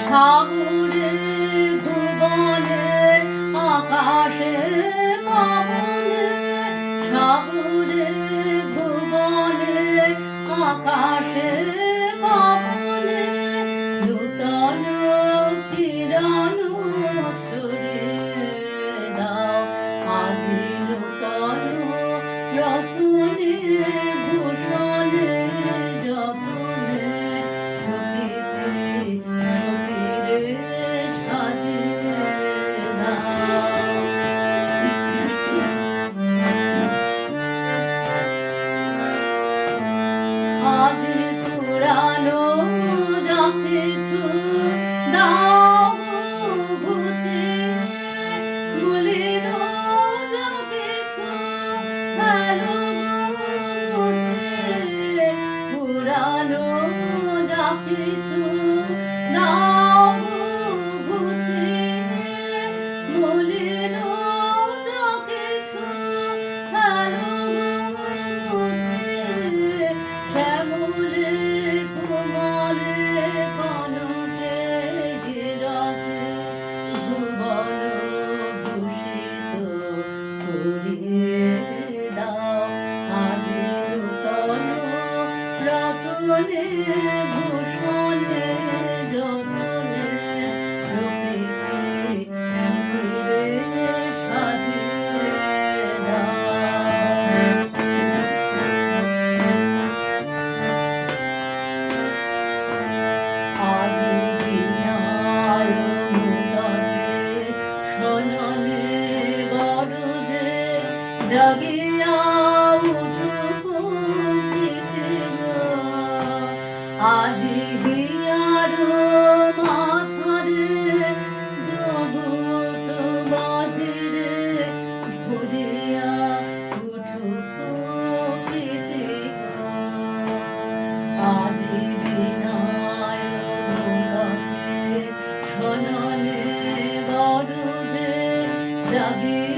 সাগরে ভুবনে আকাশে পাবনে, সাগরে ভুবনে আকাশে পাবনে নূতন কিরণ ছড়িয়ে দাও আজি নূতন রতনে ভূষণে যতনে প্রকৃতি সতীরে সাজিয়ে দাও। আজ পুরানো যা কিছু দাও ঘুচিয়ে, মলিন যা কিছু ভালো মুছিয়ে, পুরানো যা কিছু দাও ঘুচিয়ে, মলিন যা কিছু ভালো মুছিয়ে, শ্যামলে কোমলে কনকে গিরাতে ভুবন ভূষিত করিয়ে দাও আজি নূতন রতনে ভূষণে যতনে প্রকৃতি সতীরে সাজিয়ে দাও। আজি বিনায় মুলজে শোননে গরজে জাগিয়া উঠু প্রকৃতি গো, আজি হিয়ার মাঝারে জগৎ বাহিরে ভরিয়া উঠু প্রকৃতি গো, আজি বিনায় মুলজে শোননে গরজে জাগিয়া